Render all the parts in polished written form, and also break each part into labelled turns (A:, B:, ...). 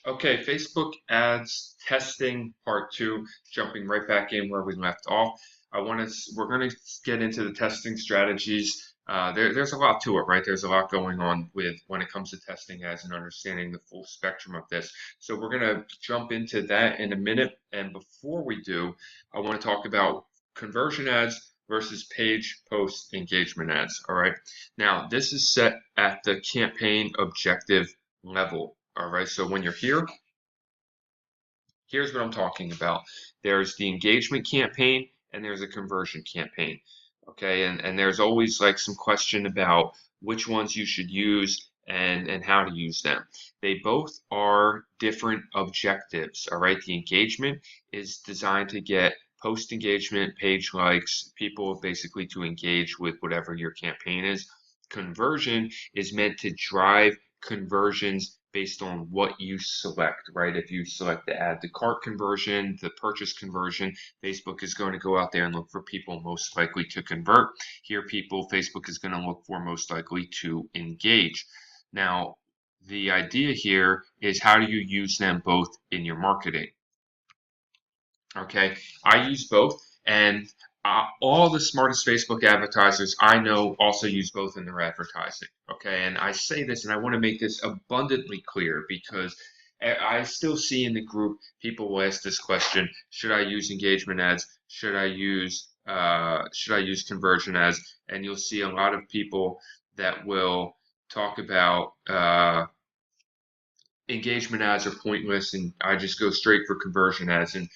A: Okay, Facebook ads testing part two, jumping right back in where we left off. We're going to get into the testing strategies. There's a lot to it, right? There's a lot going on with when it comes to testing ads and understanding the full spectrum of this. So we're going to jump into that in a minute. And before we do, I want to talk about conversion ads versus page post engagement ads. All right. Now, this is set at the campaign objective level. All right, so when you're here, here's what I'm talking about. There's the engagement campaign and there's a conversion campaign. Okay, and there's always like some question about which ones you should use and how to use them. They both are different objectives. All right, the engagement is designed to get post engagement, page likes, people basically to engage with whatever your campaign is. Conversion is meant to drive conversions based on what you select, right? If you select the add to cart conversion, the purchase conversion, Facebook is going to go out there and look for people most likely to convert. Here, Facebook is going to look for most likely to engage. Now, the idea here is how do you use them both in your marketing? Okay, I use both, and all the smartest Facebook advertisers I know also use both in their advertising. Okay, and I say this, and I want to make this abundantly clear because I still see in the group people will ask this question: should I use engagement ads? Should I use conversion ads? And you'll see a lot of people that will talk about engagement ads are pointless and I just go straight for conversion ads. And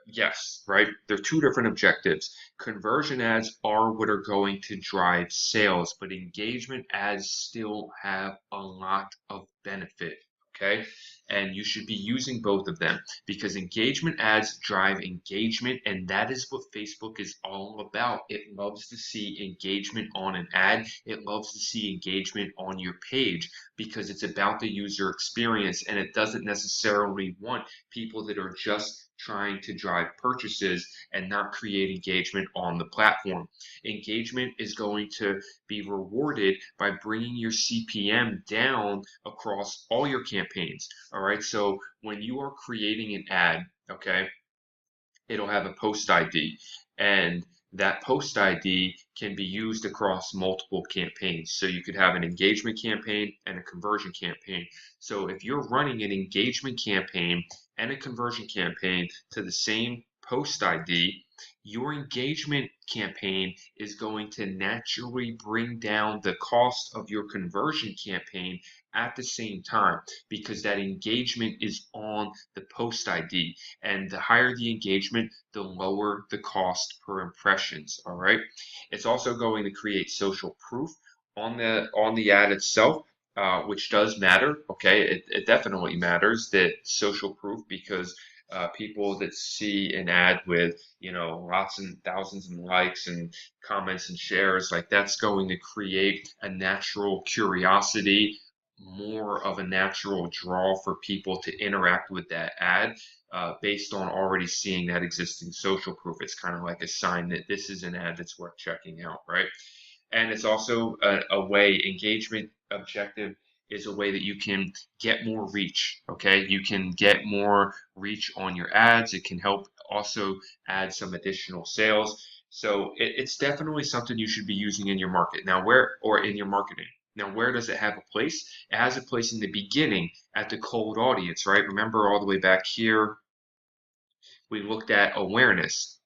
A: yes, right? They're two different objectives. Conversion ads are what are going to drive sales, but engagement ads still have a lot of benefit. Okay. And you should be using both of them because engagement ads drive engagement, and that is what Facebook is all about. It loves to see engagement on an ad, it loves to see engagement on your page because it's about the user experience and it doesn't necessarily want people that are just trying to drive purchases and not create engagement on the platform. Engagement is going to be rewarded by bringing your CPM down across all your campaigns. All right. So when you are creating an ad, okay, it'll have a post ID, and that post ID can be used across multiple campaigns. So you could have an engagement campaign and a conversion campaign. So if you're running an engagement campaign and a conversion campaign to the same post ID, your engagement campaign is going to naturally bring down the cost of your conversion campaign at the same time because that engagement is on the post ID. And the higher the engagement, the lower the cost per impressions. All right. It's also going to create social proof on the ad itself. Which does matter. Okay, it definitely matters that social proof because people that see an ad with lots and thousands of likes and comments and shares, like that's going to create a natural curiosity, more of a natural draw for people to interact with that ad based on already seeing that existing social proof. It's kind of like a sign that this is an ad that's worth checking out, right? And it's also a way, engagement objective is a way that you can get more reach. Okay, you can get more reach on your ads. It can help also add some additional sales. So it's definitely something you should be using in your market now, or in your marketing. Now, where does it have a place? It has a place in the beginning at the cold audience, right? Remember all the way back here, we looked at awareness.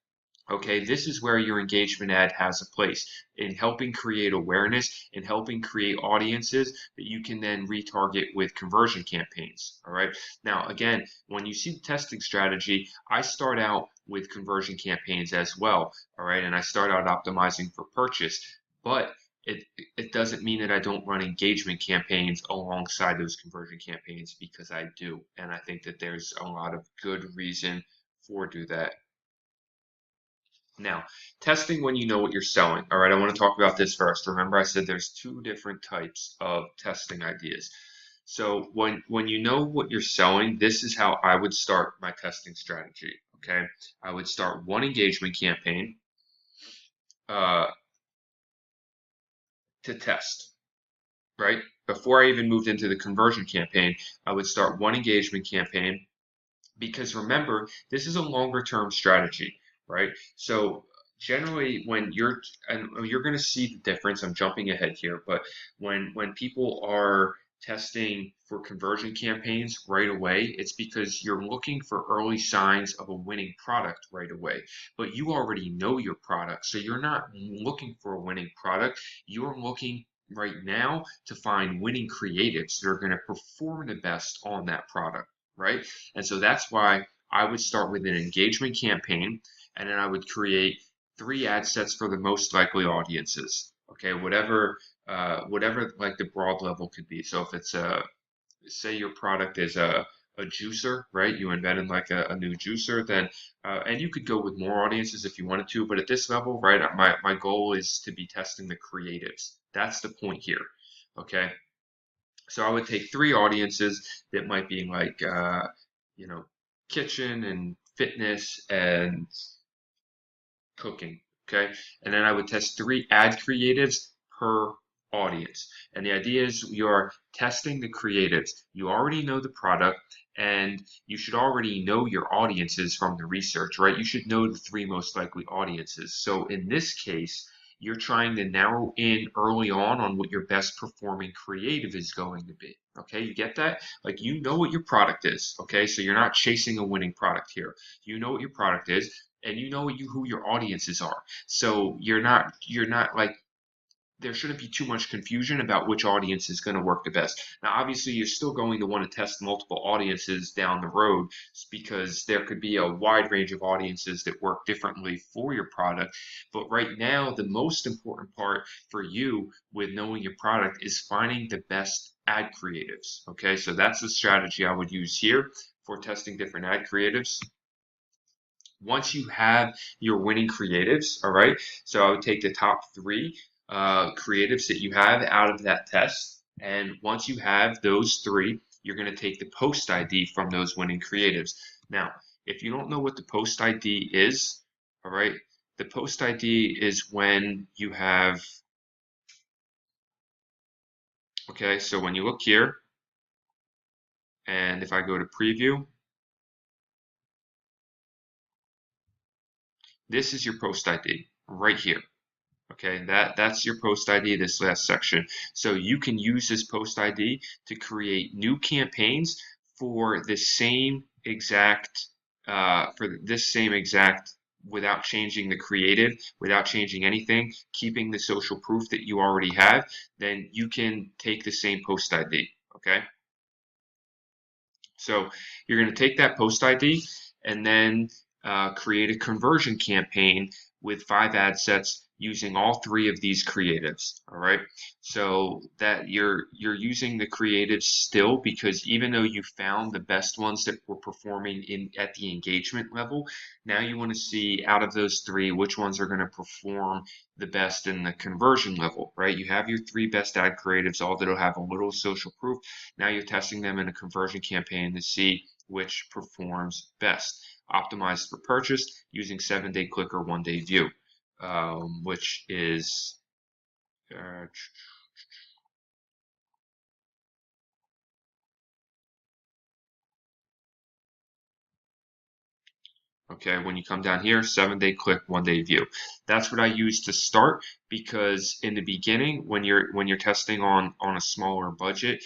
A: Okay, this is where your engagement ad has a place in helping create awareness and helping create audiences that you can then retarget with conversion campaigns. All right. Now, again, when you see the testing strategy, I start out with conversion campaigns as well. All right. And I start out optimizing for purchase, but it doesn't mean that I don't run engagement campaigns alongside those conversion campaigns because I do. And I think that there's a lot of good reason for do that. Now, testing when you know what you're selling. All right, I want to talk about this first. Remember, I said there's two different types of testing ideas. So when you know what you're selling, this is how I would start my testing strategy. Okay, I would start one engagement campaign uh, to test. right? Before I even moved into the conversion campaign, I would start one engagement campaign because remember, this is a longer term strategy, right? So generally when and you're going to see the difference. I'm jumping ahead here, but when people are testing for conversion campaigns right away, it's because you're looking for early signs of a winning product right away. But you already know your product, so you're not looking for a winning product. You're looking right now to find winning creatives that are going to perform the best on that product, right? And so that's why I would start with an engagement campaign, and then I would create three ad sets for the most likely audiences. Okay, whatever like the broad level could be. So if it's say your product is a juicer, right? You invented like a new juicer, then and you could go with more audiences if you wanted to, but at this level, right, my goal is to be testing the creatives. That's the point here. Okay. So I would take three audiences that might be like, you know, kitchen and fitness and cooking. Okay. And then I would test three ad creatives per audience. And the idea is you're testing the creatives. You already know the product and you should already know your audiences from the research, right? You should know the three most likely audiences. So in this case, you're trying to narrow in early on what your best performing creative is going to be. Okay, you get that? Like you know what your product is. Okay, so you're not chasing a winning product here. You know what your product is and you know who your audiences are. So you're not like there shouldn't be too much confusion about which audience is going to work the best. Now, obviously, you're still going to want to test multiple audiences down the road because there could be a wide range of audiences that work differently for your product. But right now, the most important part for you with knowing your product is finding the best ad creatives. Okay, so that's the strategy I would use here for testing different ad creatives. Once you have your winning creatives, all right, so I would take the top three creatives that you have out of that test. And once you have those three, you're going to take the post ID from those winning creatives. Now, if you don't know what the post ID is, all right, the post ID is when you have, okay, so when you look here, and if I go to preview, this is your post ID right here. Okay, that's your post ID, this last section. So you can use this post ID to create new campaigns for the same exact without changing the creative, without changing anything, keeping the social proof that you already have, then you can take the same post ID. Okay. So you're going to take that post ID and then create a conversion campaign with 5 ad sets using all three of these creatives. All right. So that you're using the creatives still because even though you found the best ones that were performing in at the engagement level, now you want to see out of those three which ones are going to perform the best in the conversion level, right? You have your three best ad creatives, all that'll have a little social proof. Now you're testing them in a conversion campaign to see which performs best. Optimized for purchase using 7-day click or 1-day view, which is okay, when you come down here, 7-day click, 1-day view. That's what I use to start because in the beginning, when you're testing on a smaller budget,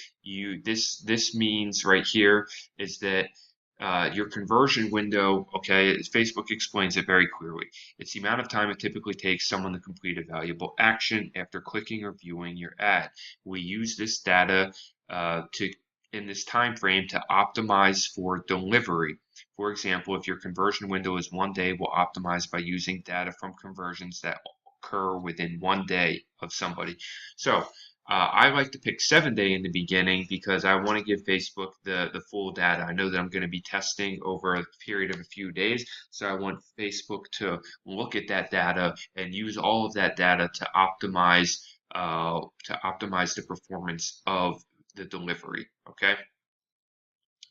A: this means right here is that your conversion window, okay, Facebook explains it very clearly. It's the amount of time it typically takes someone to complete a valuable action after clicking or viewing your ad. We use this data to in this time frame to optimize for delivery. For example, if your conversion window is 1 day, we'll optimize by using data from conversions that occur within 1 day of somebody. So I like to pick 7-day in the beginning because I want to give Facebook the full data. I know that I'm going to be testing over a period of a few days, so I want Facebook to look at that data and use all of that data to optimize the performance of the delivery. Okay.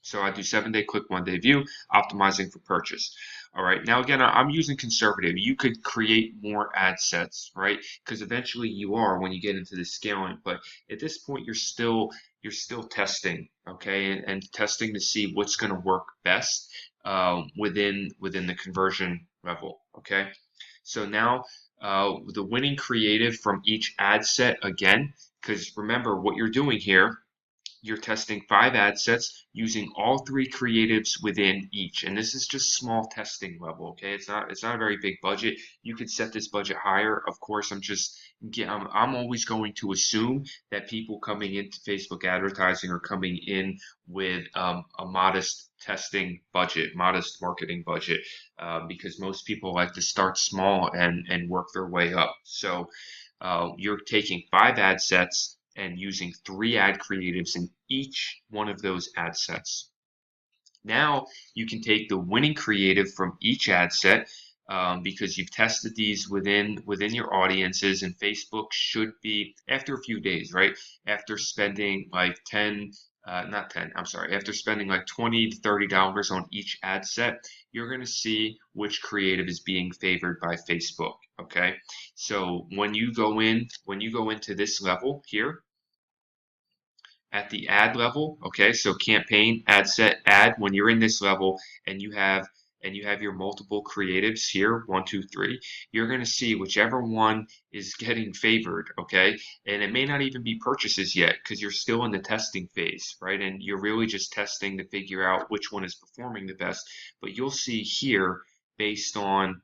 A: So I do 7-day click, 1-day view, optimizing for purchase. All right. Now, again, I'm using conservative. You could create more ad sets, right? Because eventually you are when you get into the scaling. But at this point, you're still testing, okay, and testing to see what's going to work best within the conversion level, okay. So now the winning creative from each ad set again, because remember what you're doing here, you're testing 5 ad sets using all 3 creatives within each, and this is just small testing level. Okay, it's not a very big budget. You could set this budget higher. Of course, I'm always going to assume that people coming into Facebook advertising are coming in with a modest testing budget, modest marketing budget, because most people like to start small and work their way up. So you're taking 5 ad sets and using 3 ad creatives in each one of those ad sets. Now you can take the winning creative from each ad set, because you've tested these within your audiences, and Facebook should be, after a few days, right? After spending like 10, not 10, I'm sorry, after spending like $20 to $30 on each ad set, you're going to see which creative is being favored by Facebook. Okay, so when you go into this level here, at the ad level, okay, so campaign, ad set, ad, when you're in this level and you have your multiple creatives here, 1, 2, 3, you're going to see whichever one is getting favored, okay, and it may not even be purchases yet because you're still in the testing phase, right, and you're really just testing to figure out which one is performing the best, but you'll see here based on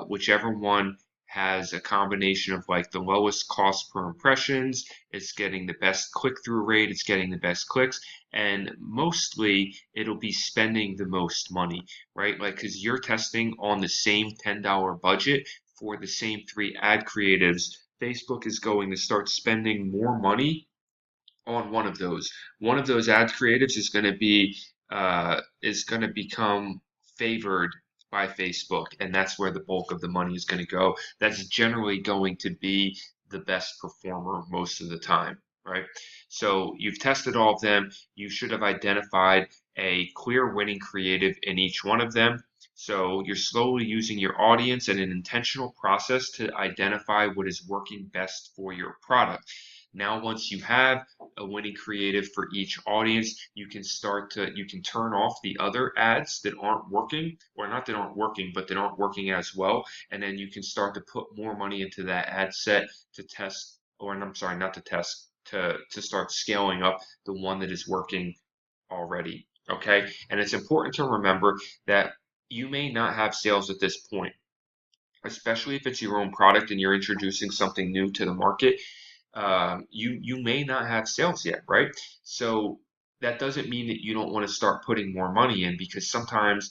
A: whichever one has a combination of like the lowest cost per impressions, it's getting the best click-through rate, it's getting the best clicks, and mostly it'll be spending the most money, right? Like, because you're testing on the same $10 budget for the same 3 ad creatives, Facebook is going to start spending more money on one of those. One of those ad creatives is going to become favored by Facebook, and that's where the bulk of the money is going to go. That's generally going to be the best performer most of the time, right? So you've tested all of them. You should have identified a clear winning creative in each one of them. So you're slowly using your audience and an intentional process to identify what is working best for your product. Now, once you have a winning creative for each audience, you can turn off the other ads that aren't working, or not that aren't working, but that aren't working as well. And then you can start to put more money into that ad set to test, or I'm sorry, not to test, to start scaling up the one that is working already. Okay. And it's important to remember that you may not have sales at this point, especially if it's your own product and you're introducing something new to the market. You may not have sales yet, right? So that doesn't mean that you don't want to start putting more money in, because sometimes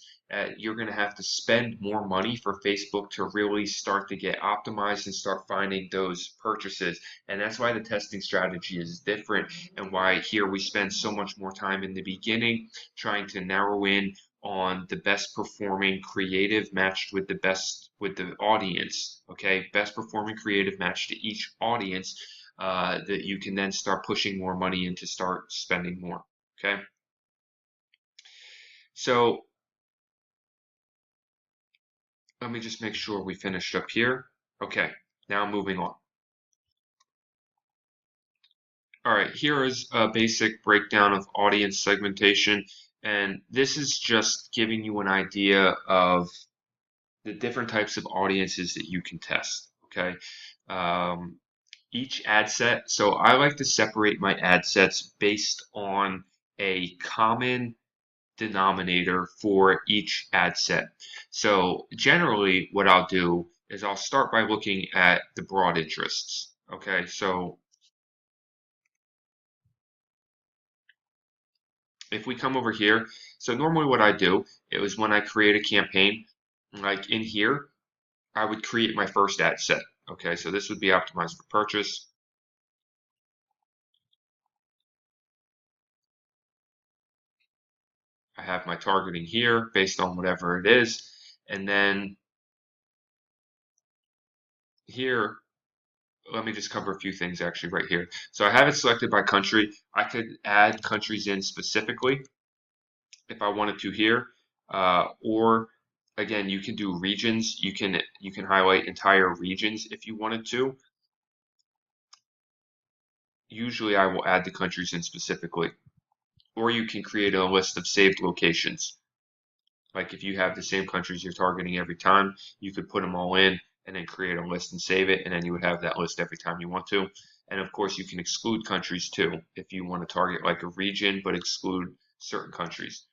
A: you're going to have to spend more money for Facebook to really start to get optimized and start finding those purchases. And that's why the testing strategy is different, and why here we spend so much more time in the beginning trying to narrow in on the best performing creative matched with the audience. Okay, best performing creative matched to each audience, that you can then start pushing more money in to start spending more. Okay, so let me just make sure we finished up here. Okay, now moving on. All right, here is a basic breakdown of audience segmentation, and this is just giving you an idea of the different types of audiences that you can test. Okay, each ad set. So I like to separate my ad sets based on a common denominator for each ad set. So generally what I'll do is I'll start by looking at the broad interests. Okay, so if we come over here, so normally what I do is when I create a campaign, like in here, I would create my first ad set. Okay, so this would be optimized for purchase. I have my targeting here based on whatever it is. And then here, let me just cover a few things actually right here. So I have it selected by country. I could add countries in specifically. if I wanted to here, or again, you can do regions. You can highlight entire regions if you wanted to. Usually, I will add the countries in specifically, or you can create a list of saved locations. Like if you have the same countries you're targeting every time, you could put them all in and then create a list and save it, and then you would have that list every time you want to. And of course, you can exclude countries too if you want to target like a region but exclude certain countries.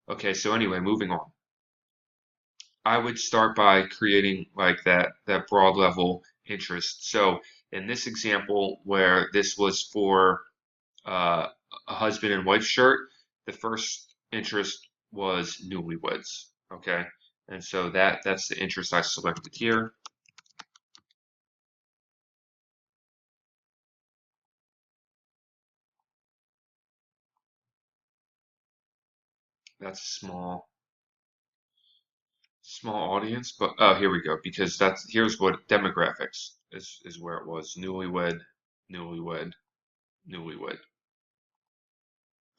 A: Okay, so anyway, moving on. I would start by creating like that broad level interest. So in this example where this was for uh, a husband and wife shirt, the first interest was newlyweds. Okay, and so that's the interest I selected here. That's a small audience, but oh, here we go. Because here's what demographics is where it was newlywed, newlywed, newlywed.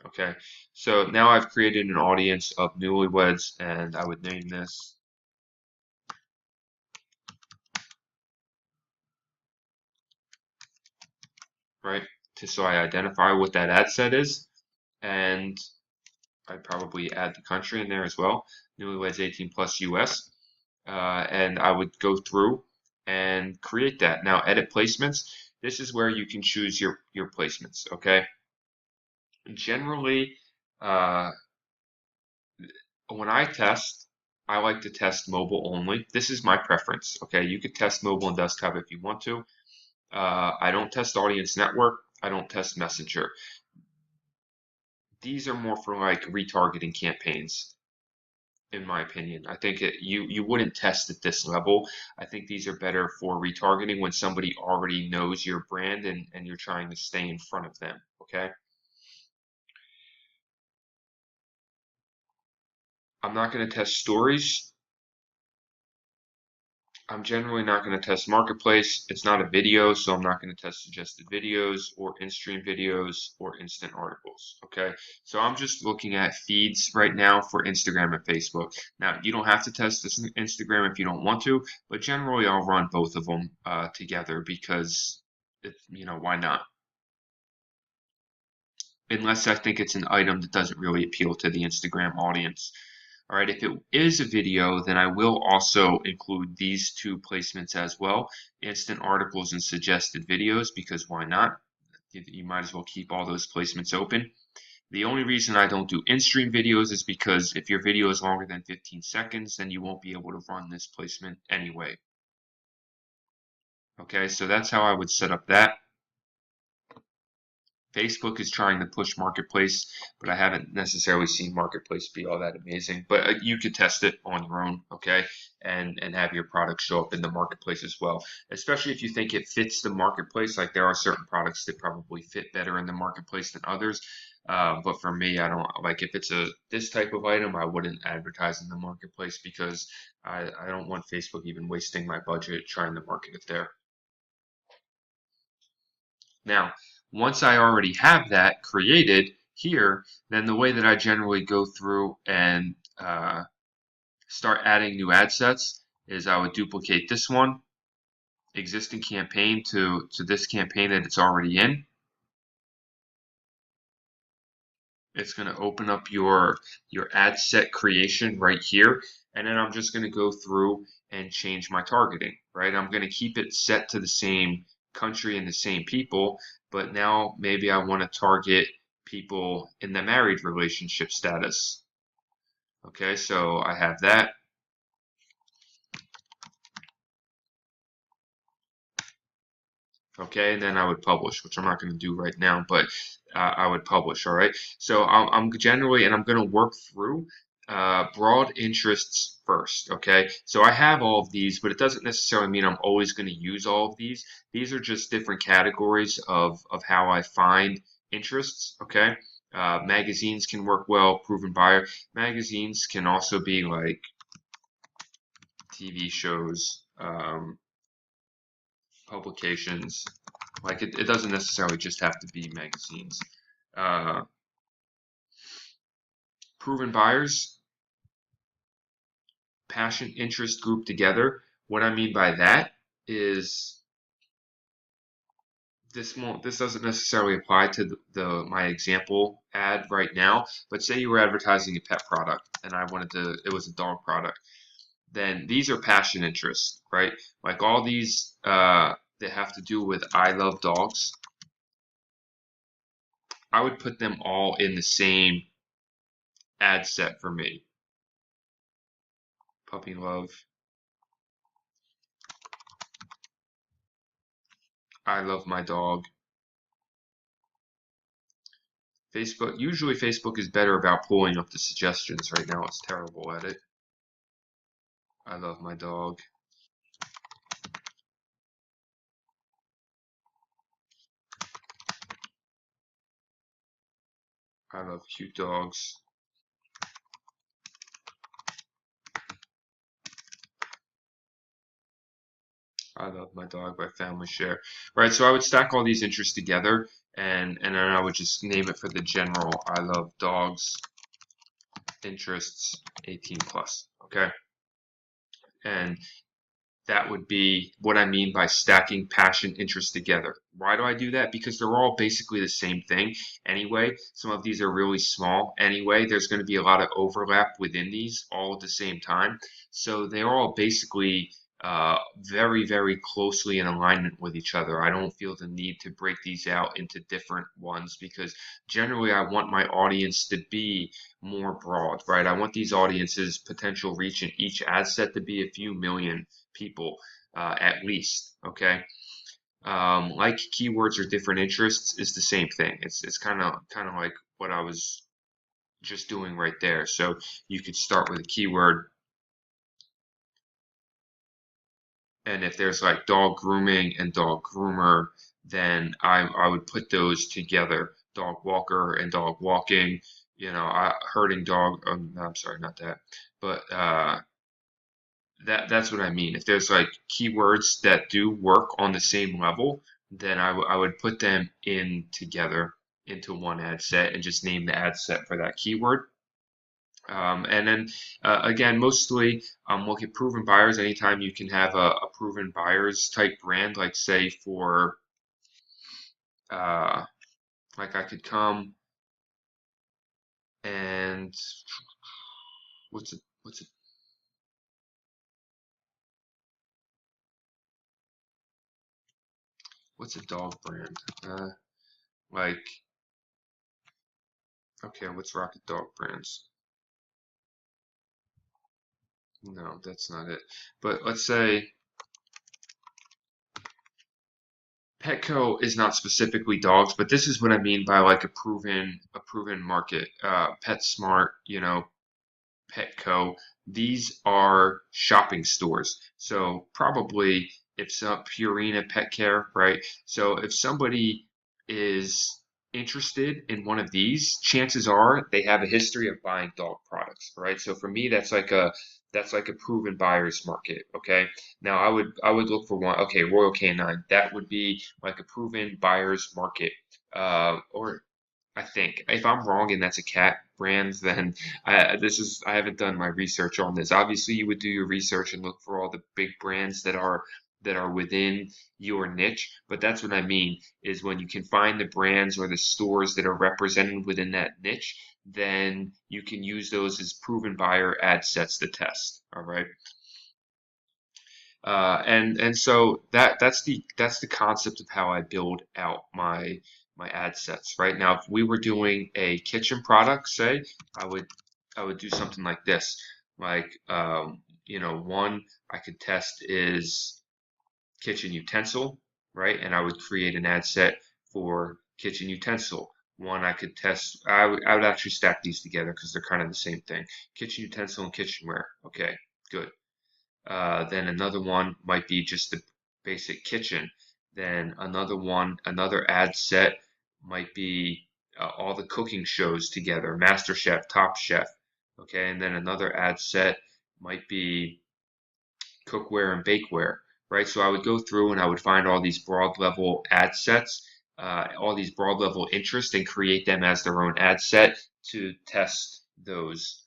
A: Okay, so now I've created an audience of newlyweds, and I would name this, right, so I identify what that ad set is, and I'd probably add the country in there as well, newlyweds 18 plus US, and I would go through and create that. Now, edit placements. This is where you can choose your placements. Okay, generally, uh, when I test, I like to test mobile only. This is my preference. Okay, you could test mobile and desktop if you want to. I don't test audience network. I don't test messenger. These are more for like retargeting campaigns, in my opinion. I think you wouldn't test at this level. I think these are better for retargeting when somebody already knows your brand and you're trying to stay in front of them. Okay. I'm not going to test stories. I'm generally not going to test marketplace. It's not a video, so I'm not going to test suggested videos or in-stream videos or instant articles. Okay, so I'm just looking at feeds right now for Instagram and Facebook. Now, you don't have to test this Instagram if you don't want to, but generally I'll run both of them together because, why not? Unless I think it's an item that doesn't really appeal to the Instagram audience. All right, if it is a video, then I will also include these two placements as well, instant articles and suggested videos, because why not? You might as well keep all those placements open. The only reason I don't do in-stream videos is because if your video is longer than 15 seconds, then you won't be able to run this placement anyway. Okay, so that's how I would set up that. Facebook is trying to push Marketplace, but I haven't necessarily seen Marketplace be all that amazing. But you could test it on your own, okay, and have your product show up in the Marketplace as well. Especially if you think it fits the Marketplace. Like there are certain products that probably fit better in the Marketplace than others. But for me, I don't like if it's this type of item, I wouldn't advertise in the Marketplace because I don't want Facebook even wasting my budget trying to market it there. Now, once I already have that created here, then the way that I generally go through and start adding new ad sets is I would duplicate this one, existing campaign to this campaign that it's already in. It's going to open up your ad set creation right here, and then I'm just going to go through and change my targeting, right? I'm going to keep it set to the same country and the same people, but now maybe I want to target people in the married relationship status. Okay, so I have that. Okay, and then I would publish, which I'm not going to do right now, but I would publish. All right, so I'm generally, and I'm going to work through broad interests first. Okay, so I have all of these, but it doesn't necessarily mean I'm always going to use all of these. These are just different categories of how I find interests. Okay, magazines can work well, proven buyer. Magazines can also be like TV shows. Publications. Like it doesn't necessarily just have to be magazines. Uh, proven buyers, passion, interest group together. What I mean by that is this doesn't necessarily apply to the my example ad right now, but say you were advertising a pet product and I wanted to, it was a dog product, then these are passion interests, right? Like all these that have to do with I love dogs, I would put them all in the same ad set for me. Puppy love, I love my dog. Facebook, usually Facebook is better about pulling up the suggestions. Right now it's terrible at it. I love my dog. I love cute dogs. I love my dog by family share. Right, so I would stack all these interests together and then I would just name it for the general I love dogs interests 18 plus. Okay. And that would be what I mean by stacking passion interests together. Why do I do that? Because they're all basically the same thing anyway. Some of these are really small anyway. There's going to be a lot of overlap within these all at the same time. So they're all basically very, very closely in alignment with each other. I don't feel the need to break these out into different ones because generally I want my audience to be more broad, right? I want these audiences potential reach in each ad set to be a few million people at least. Okay, like keywords or different interests is the same thing. It's kind of like what I was just doing right there. So you could start with a keyword, and if there's like dog grooming and dog groomer, then I would put those together. Dog walker and dog walking. You know, herding dog. No, I'm sorry, not that, but that's what I mean. If there's like keywords that do work on the same level, then I would put them in together into one ad set and just name the ad set for that keyword. And then again, mostly look at proven buyers. Anytime you can have a proven buyers type brand, like say for uh, like I could come and what's a what's a dog brand? Like okay, what's Rocket Dog brands? No, that's not it. But let's say Petco is not specifically dogs, but this is what I mean by like a proven market. PetSmart, you know, Petco. These are shopping stores. So probably if some Purina Pet Care, right? So if somebody is interested in one of these, chances are they have a history of buying dog products, right? So for me, that's like a proven buyer's market. Okay. Now I would look for one. Okay, Royal Canine. That would be like a proven buyer's market. Or I think if I'm wrong and that's a cat brand, then I haven't done my research on this. Obviously, you would do your research and look for all the big brands that are within your niche. But that's what I mean is when you can find the brands or the stores that are represented within that niche, then you can use those as proven buyer ad sets to test. All right. And so that's the concept of how I build out my ad sets. Right now, if we were doing a kitchen product, say, I would do something like this. Like one I could test is kitchen utensil, right? And I would create an ad set for kitchen utensil. One I could test. I would actually stack these together because they're kind of the same thing. Kitchen utensil and kitchenware. Okay, good. Then another one might be just the basic kitchen. Then another ad set might be all the cooking shows together, Master Chef, Top Chef. Okay, and then another ad set might be cookware and bakeware, right? So I would go through and I would find all these broad level ad sets, all these broad level interests, and create them as their own ad set to test those.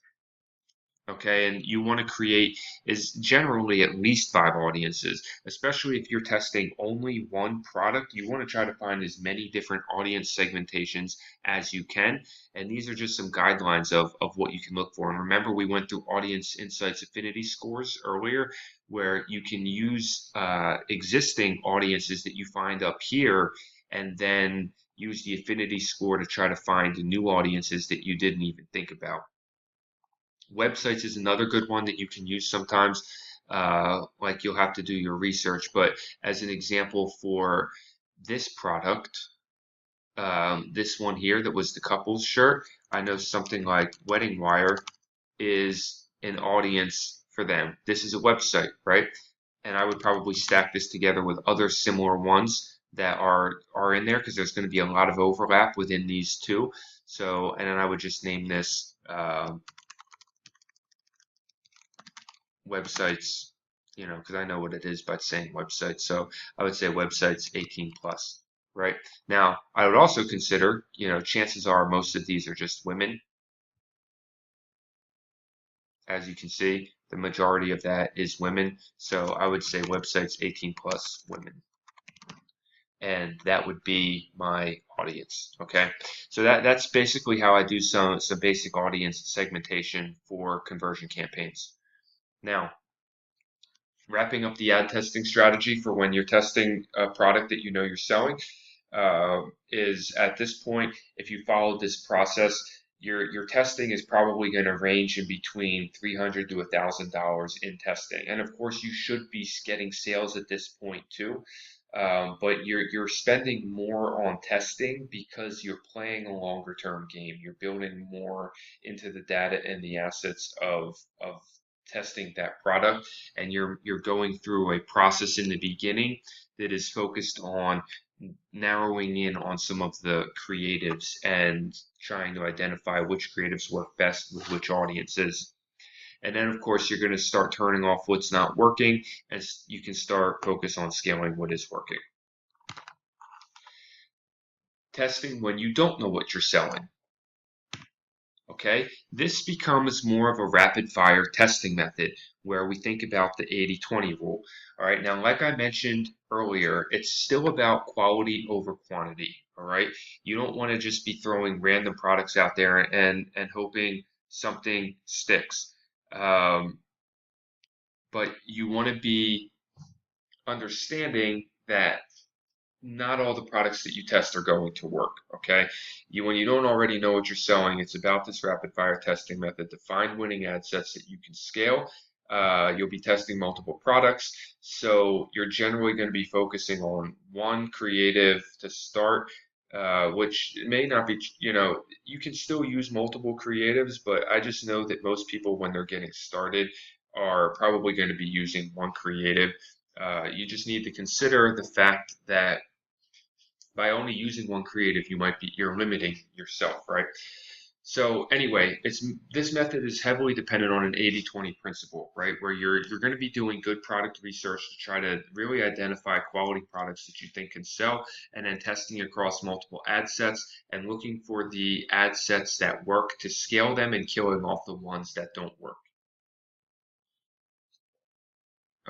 A: Okay, and you want to create is generally at least 5 audiences, especially if you're testing only one product. You want to try to find as many different audience segmentations as you can. And these are just some guidelines of what you can look for. And remember, we went through audience insights affinity scores earlier, where you can use existing audiences that you find up here and then use the affinity score to try to find new audiences that you didn't even think about. Websites is another good one that you can use sometimes. Like you'll have to do your research, but as an example for this product, this one here that was the couples shirt, I know something like Wedding Wire is an audience for them. This is a website, right? And I would probably stack this together with other similar ones that are in there because there's going to be a lot of overlap within these two. So, and then I would just name this websites, because I know what it is by saying websites. So I would say websites 18 plus, right? Now, I would also consider, chances are most of these are just women. As you can see, the majority of that is women. So I would say websites 18 plus women. And that would be my audience. Okay, so that's basically how I do some basic audience segmentation for conversion campaigns. Now, wrapping up the ad testing strategy for when you're testing a product that you're selling is at this point, if you follow this process, your testing is probably going to range in between $300 to $1,000 in testing, and of course you should be getting sales at this point too. But you're spending more on testing because you're playing a longer term game. You're building more into the data and the assets of testing that product, and you're going through a process in the beginning that is focused on narrowing in on some of the creatives and trying to identify which creatives work best with which audiences. And then, of course, you're going to start turning off what's not working as you can start focus on scaling what is working. Testing when you don't know what you're selling. Okay, this becomes more of a rapid fire testing method where we think about the 80-20 rule. All right, now, like I mentioned earlier, it's still about quality over quantity. All right, you don't want to just be throwing random products out there and hoping something sticks. But you want to be understanding that not all the products that you test are going to work. Okay, when you don't already know what you're selling, it's about this rapid fire testing method to find winning ad sets that you can scale. You'll be testing multiple products, so you're generally going to be focusing on one creative to start, which may not be, you can still use multiple creatives, but I just know that most people, when they're getting started, are probably going to be using one creative. You just need to consider the fact that by only using one creative, you're limiting yourself, right? So anyway, this method is heavily dependent on an 80-20 principle, right? Where you're going to be doing good product research to try to really identify quality products that you think can sell, and then testing across multiple ad sets and looking for the ad sets that work to scale them and killing off the ones that don't work.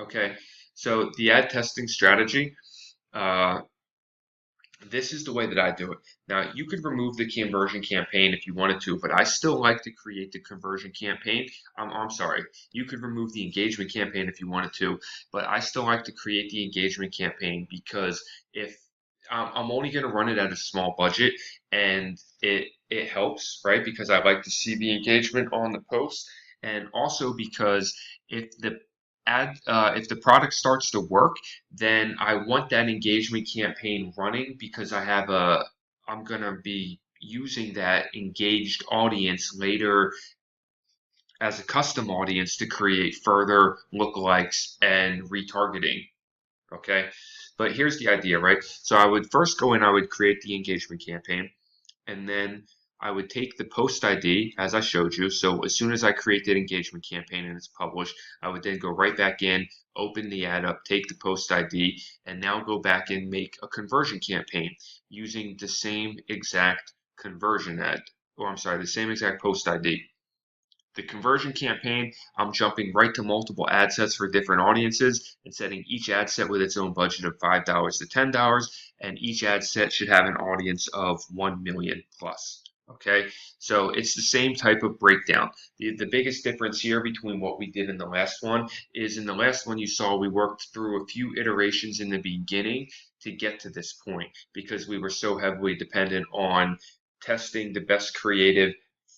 A: Okay, so the ad testing strategy. This is the way that I do it. Now, you could remove the conversion campaign if you wanted to, but I still like to create the conversion campaign. I'm sorry, you could remove the engagement campaign if you wanted to, but I still like to create the engagement campaign because if I'm only going to run it at a small budget, and it helps, right? Because I like to see the engagement on the post, and also because if the if the product starts to work, then I want that engagement campaign running because I'm gonna be using that engaged audience later as a custom audience to create further lookalikes and retargeting. Okay, but here's the idea, right? So I would first go in, I would create the engagement campaign, and then I would take the post ID as I showed you. So as soon as I create that engagement campaign and it's published, I would then go right back in, open the ad up, take the post ID, and now go back and make a conversion campaign using the same exact conversion ad, or I'm sorry, the same exact post ID. The conversion campaign, I'm jumping right to multiple ad sets for different audiences and setting each ad set with its own budget of $5 to $10, and each ad set should have an audience of 1 million plus. Okay, so it's the same type of breakdown. The biggest difference here between what we did in the last one is in the last one you saw we worked through a few iterations in the beginning to get to this point because we were so heavily dependent on testing the best creative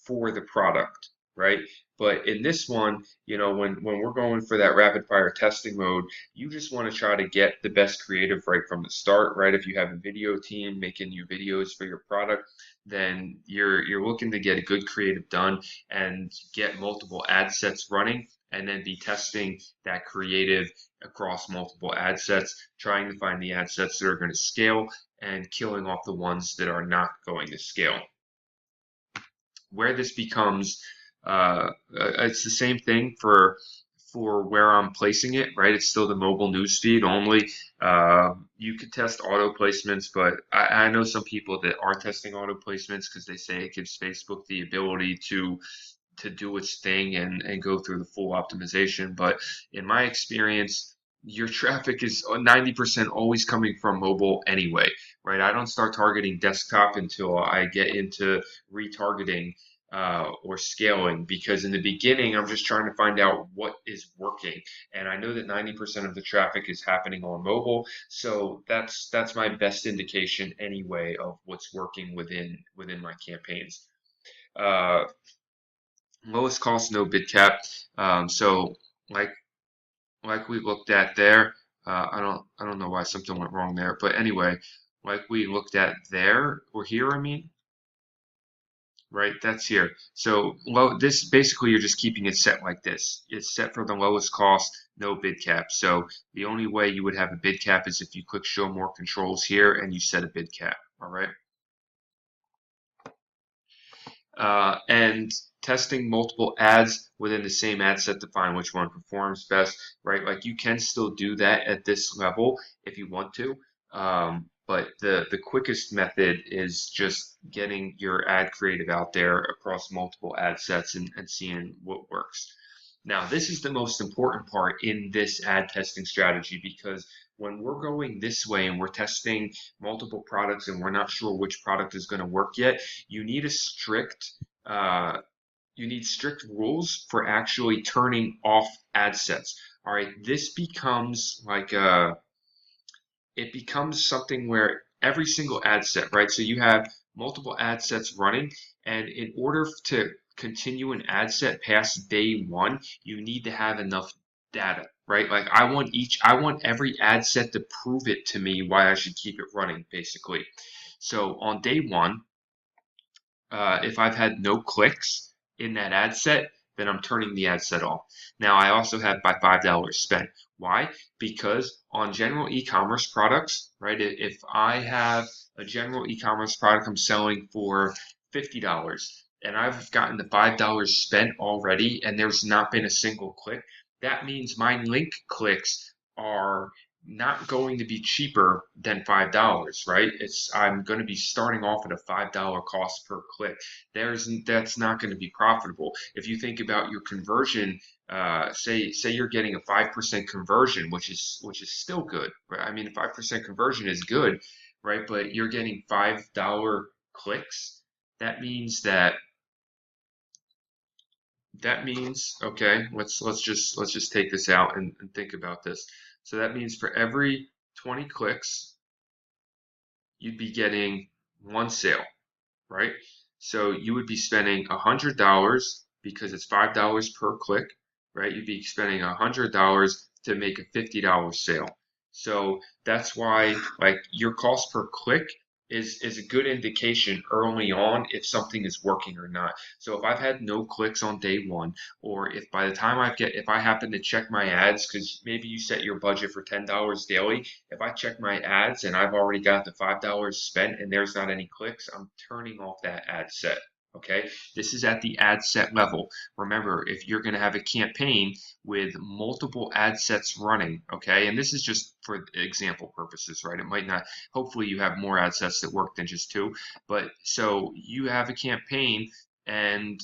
A: for the product, right? But in this one, when we're going for that rapid fire testing mode, you just want to try to get the best creative right from the start, right? If you have a video team making you videos for your product, then you're looking to get a good creative done and get multiple ad sets running and then be testing that creative across multiple ad sets, trying to find the ad sets that are going to scale and killing off the ones that are not going to scale. Where this becomes it's the same thing for where I'm placing it, right? It's still the mobile newsfeed only. You could test auto placements, but I know some people that are testing auto placements because they say it gives Facebook the ability to do its thing and go through the full optimization. But in my experience, your traffic is 90% always coming from mobile anyway, right? I don't start targeting desktop until I get into retargeting or scaling because in the beginning I'm just trying to find out what is working, and I know that 90% of the traffic is happening on mobile, so that's my best indication anyway of what's working within my campaigns. Uh, Lowest cost, no bid cap. So like like we looked at there, I don't know why something went wrong there, but anyway, like we looked at there or here, I mean, right? That's here. So this basically you're just keeping it set like this. It's set for the lowest cost, no bid cap. So the only way you would have a bid cap is if you click show more controls here and you set a bid cap. All right. And testing multiple ads within the same ad set to find which one performs best, right? Like you can still do that at this level if you want to. But the quickest method is just getting your ad creative out there across multiple ad sets and seeing what works. Now, this is the most important part in this ad testing strategy because when we're going this way and we're testing multiple products and we're not sure which product is going to work yet, you need a uh, strict rules for actually turning off ad sets. All right, this becomes like it becomes something where every single ad set, right? So you have multiple ad sets running, and in order to continue an ad set past day one, you need to have enough data, right? Like I want every ad set to prove it to me why I should keep it running, basically. So on day one, if I've had no clicks in that ad set, then I'm turning the ad set off. Now, I also have my $5 spent. Why? Because on general e-commerce products, right, if I have a general e-commerce product I'm selling for $50 and I've gotten the $5 spent already and there's not been a single click, that means my link clicks are not going to be cheaper than $5, right? I'm going to be starting off at a $5 cost per click. That's not going to be profitable. If you think about your conversion, say you're getting a 5% conversion, which is still good, right? I mean, a 5% conversion is good, right? But you're getting $5 clicks. That means okay, let's just take this out and think about this. So that means for every 20 clicks, you'd be getting one sale, right? So you would be spending $100 because it's $5 per click, right? You'd be spending $100 to make a $50 sale. So that's why like your cost per click is a good indication early on if something is working or not. So if I've had no clicks on day one, or if by the time if I happen to check my ads, because maybe you set your budget for $10 daily, if I check my ads and I've already got the $5 spent and there's not any clicks, I'm turning off that ad set. Okay, this is at the ad set level. Remember, if you're going to have a campaign with multiple ad sets running, okay, and this is just for example purposes, right? It might not, hopefully you have more ad sets that work than just two, but so you have a campaign and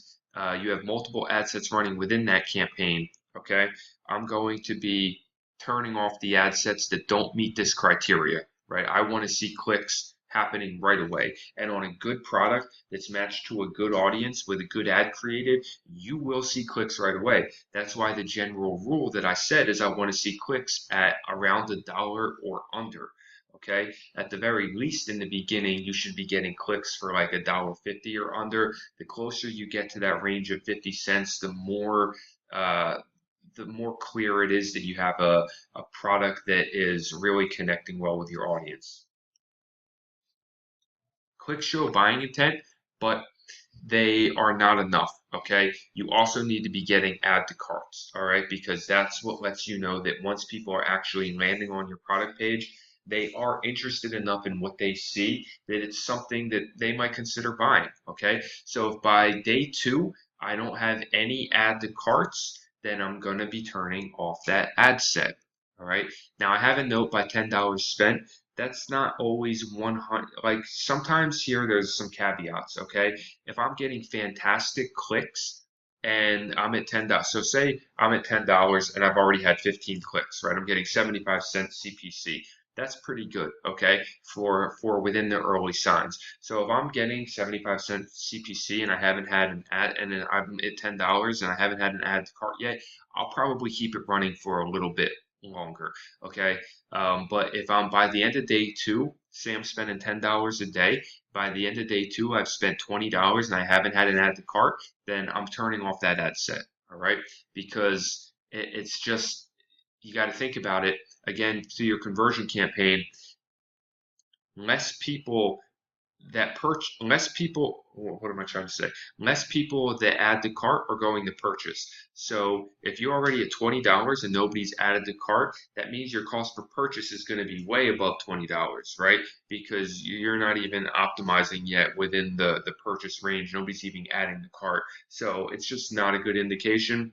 A: you have multiple ad sets running within that campaign, okay, I'm going to be turning off the ad sets that don't meet this criteria, right? I want to see clicks happening right away. And on a good product that's matched to a good audience with a good ad creative, you will see clicks right away. That's why the general rule that I said is I want to see clicks at around $1 or under. Okay, at the very least in the beginning, you should be getting clicks for like $1.50 or under. The closer you get to that range of 50 cents, uh, the more clear it is that you have a product that is really connecting well with your audience. Clicks show buying intent, but they are not enough. Okay, you also need to be getting add to carts, all right, because that's what lets you know that once people are actually landing on your product page, they are interested enough in what they see that it's something that they might consider buying. Okay, so if by day 2 I don't have any add to carts, then I'm going to be turning off that ad set. All right, now I have a note by $10 spent. That's not always 100. Like sometimes here there's some caveats. Okay, if I'm getting fantastic clicks and I'm at $10, so say I'm at $10 and I've already had 15 clicks, right? I'm getting 75 cents CPC. That's pretty good, okay, for within the early signs. So if I'm getting 75 cents CPC and I haven't had an ad, and then I'm at $10 and I haven't had an add to cart yet, I'll probably keep it running for a little bit longer, okay? But if I'm by the end of day 2, say I'm spending $10 a day, by the end of day 2, I've spent $20 and I haven't had an add to cart, then I'm turning off that ad set, all right? Because it's just, you got to think about it. Again, through your conversion campaign, less people less people, what am I trying to say? Less people that add to cart are going to purchase. So if you're already at $20 and nobody's added to cart, that means your cost per purchase is going to be way above $20, right? Because you're not even optimizing yet within the purchase range. Nobody's even adding the cart. So it's just not a good indication.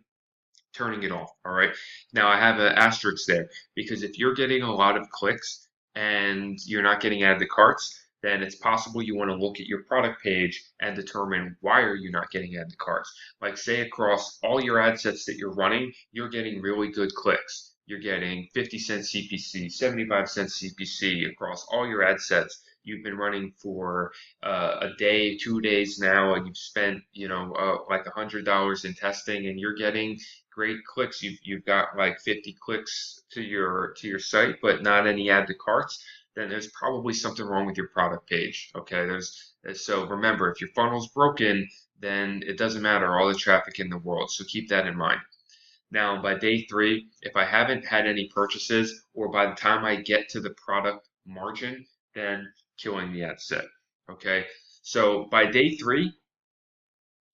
A: Turning it off. All right. Now I have an asterisk there because if you're getting a lot of clicks and you're not getting added to carts, then it's possible you want to look at your product page and determine why are you not getting added to carts. Like say across all your ad sets that you're running, you're getting really good clicks. You're getting 50 cents CPC, 75 cents CPC across all your ad sets. You've been running for a day, 2 days now, and you've spent, like $100 in testing, and you're getting great clicks. You've got like 50 clicks to your site, but not any add to carts. Then there's probably something wrong with your product page. Okay, so remember, if your funnel's broken, then it doesn't matter all the traffic in the world. So keep that in mind. Now, by day 3, if I haven't had any purchases, or by the time I get to the product margin, then killing the ad set. Okay, so by day 3,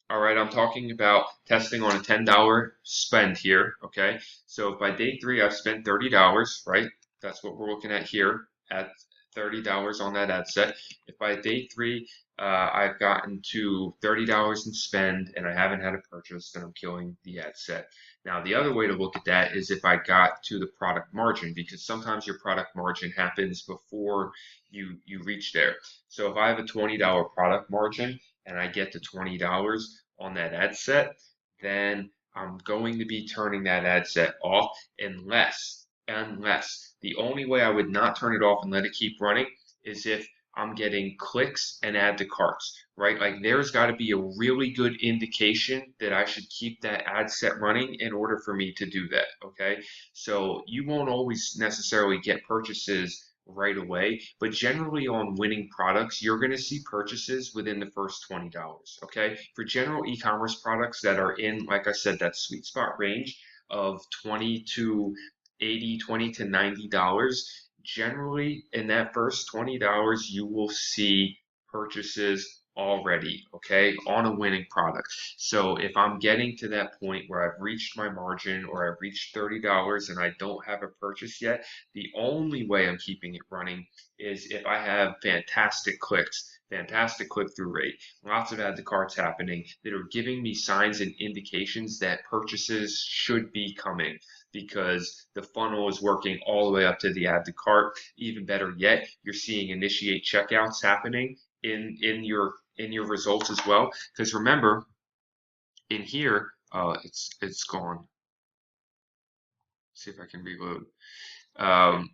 A: all right, I'm talking about testing on a $10 spend here, okay? So if by day 3 I've spent $30, right? That's what we're looking at here at $30 on that ad set. If by day 3 I've gotten to $30 in spend and I haven't had a purchase, then I'm killing the ad set. Now the other way to look at that is if I got to the product margin, because sometimes your product margin happens before you reach there. So if I have a $20 product margin and I get to $20 on that ad set, then I'm going to be turning that ad set off unless the only way I would not turn it off and let it keep running is if I'm getting clicks and add to carts, right? Like there's got to be a really good indication that I should keep that ad set running in order for me to do that, okay? So you won't always necessarily get purchases right away, but generally on winning products, you're going to see purchases within the first $20, okay? For general e-commerce products that are in, like I said, that sweet spot range of 20 to 80, 20 to $90, generally in that first $20, you will see purchases already, okay, on a winning product. So if I'm getting to that point where I've reached my margin or I've reached $30 and I don't have a purchase yet, the only way I'm keeping it running is if I have fantastic clicks, fantastic click-through rate, lots of add to carts happening that are giving me signs and indications that purchases should be coming because the funnel is working all the way up to the add to cart. Even better yet, you're seeing initiate checkouts happening in your results as well. Because remember, in here, it's gone. See if I can reload. Um,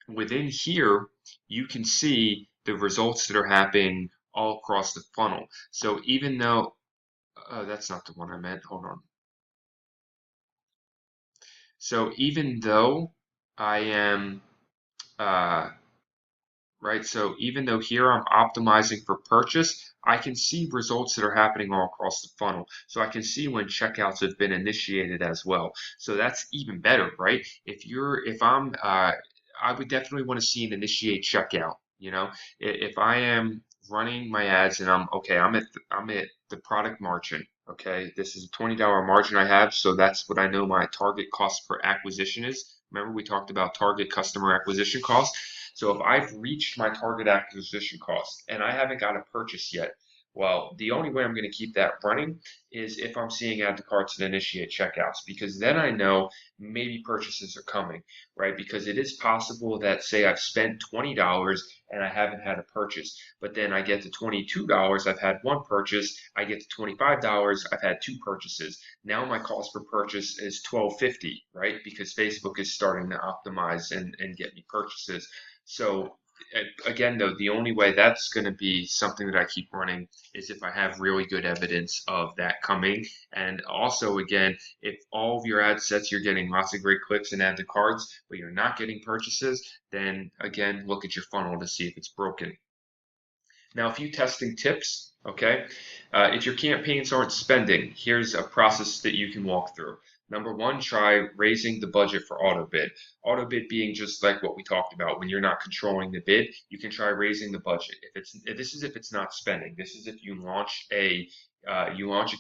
A: Within here, you can see the results that are happening all across the funnel. So even though that's not the one I meant, hold on. So even though I am uh, right? So even though here I'm optimizing for purchase, I can see results that are happening all across the funnel. So I can see when checkouts have been initiated as well. So that's even better, right? If I'm, I would definitely want to see an initiate checkout. If I am running my ads and I'm at the product margin. Okay, this is a $20 margin I have, so that's what I know my target cost per acquisition is. Remember, we talked about target customer acquisition cost. So if I've reached my target acquisition cost and I haven't got a purchase yet, well, the only way I'm going to keep that running is if I'm seeing add to carts and initiate checkouts, because then I know maybe purchases are coming, right? Because it is possible that, say, I've spent $20 and I haven't had a purchase, but then I get to $22, I've had one purchase, I get to $25, I've had two purchases. Now my cost per purchase is $12.50, right? Because Facebook is starting to optimize and get me purchases. So again, though, the only way that's going to be something that I keep running is if I have really good evidence of that coming. And also, again, if all of your ad sets you're getting lots of great clicks and add to carts, but you're not getting purchases, then again, look at your funnel to see if it's broken. Now, a few testing tips, okay? If your campaigns aren't spending, here's a process that you can walk through. Number one, try raising the budget for auto bid. Auto bid being just like what we talked about. When you're not controlling the bid, you can try raising the budget. If it's not spending. This is if you launch a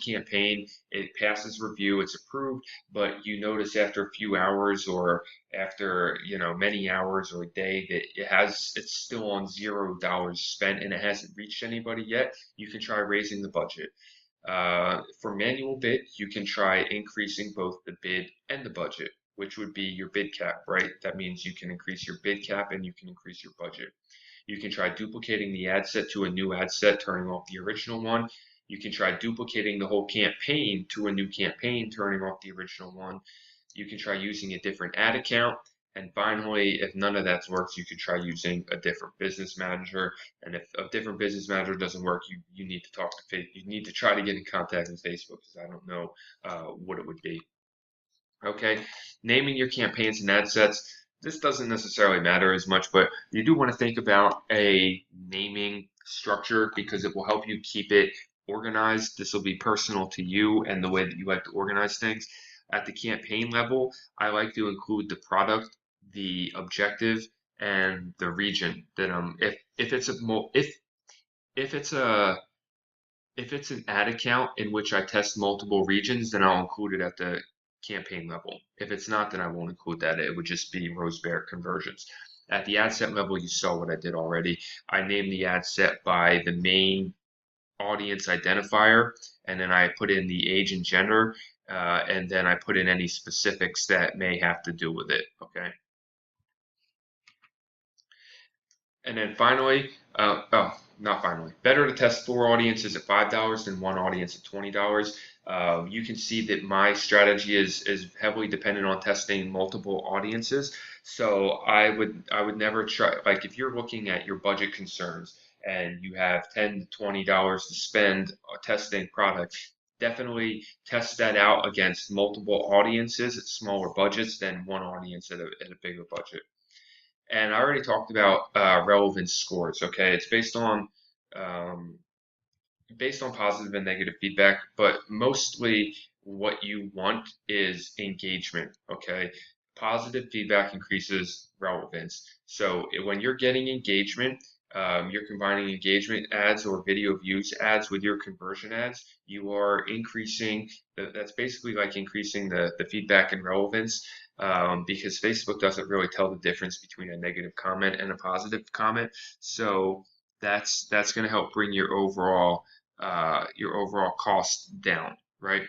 A: campaign, it passes review, it's approved, but you notice after a few hours or after many hours or a day that it's still on $0 spent and it hasn't reached anybody yet, you can try raising the budget. For manual bid, you can try increasing both the bid and the budget, which would be your bid cap, right? That means you can increase your bid cap and you can increase your budget. You can try duplicating the ad set to a new ad set, turning off the original one. You can try duplicating the whole campaign to a new campaign, turning off the original one. You can try using a different ad account. And finally, if none of that works, you could try using a different business manager. And if a different business manager doesn't work, you need to talk to Facebook. You need to try to get in contact with Facebook because I don't know what it would be. Okay, naming your campaigns and ad sets. This doesn't necessarily matter as much, but you do want to think about a naming structure because it will help you keep it organized. This will be personal to you and the way that you like to organize things. At the campaign level, I like to include the product, the objective, and the region that if it's a if it's a if it's an ad account in which I test multiple regions, then I'll include it at the campaign level. If it's not, then I won't include that. It would just be rose bear conversions. At the ad set level, you saw what I did already. I named the ad set by the main audience identifier, and then I put in the age and gender, and then I put in any specifics that may have to do with it. Okay. And then finally, not finally, better to test 4 audiences at $5 than 1 audience at $20. You can see that my strategy is heavily dependent on testing multiple audiences. So I would never try, like if you're looking at your budget concerns and you have $10 to $20 to spend testing products, definitely test that out against multiple audiences at smaller budgets than one audience at a bigger budget. And I already talked about relevance scores. Okay, it's um, based on positive and negative feedback, but mostly what you want is engagement. Okay, positive feedback increases relevance. So when you're getting engagement, you're combining engagement ads or video views ads with your conversion ads. You are increasing. That's basically like increasing the feedback and relevance because Facebook doesn't really tell the difference between a negative comment and a positive comment. So that's going to help bring your overall cost down, right?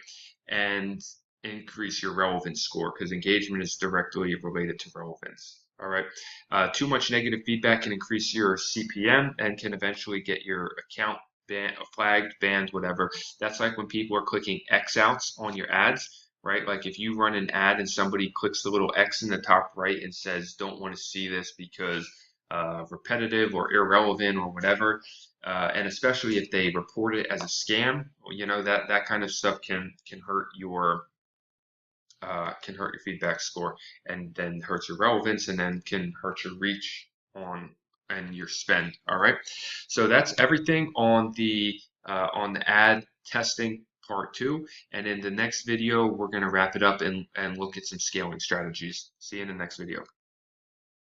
A: And increase your relevance score because engagement is directly related to relevance. All right. Too much negative feedback can increase your CPM and can eventually get your account flagged, banned, whatever. That's like when people are clicking X outs on your ads, right? Like if you run an ad and somebody clicks the little X in the top right and says, don't want to see this because repetitive or irrelevant or whatever. And especially if they report it as a scam, you know, that kind of stuff can hurt your feedback score, and then hurts your relevance, and then can hurt your reach on and your spend. All right, so that's everything on the ad testing part 2, and in the next video we're going to wrap it up and look at some scaling strategies. See you in the next video.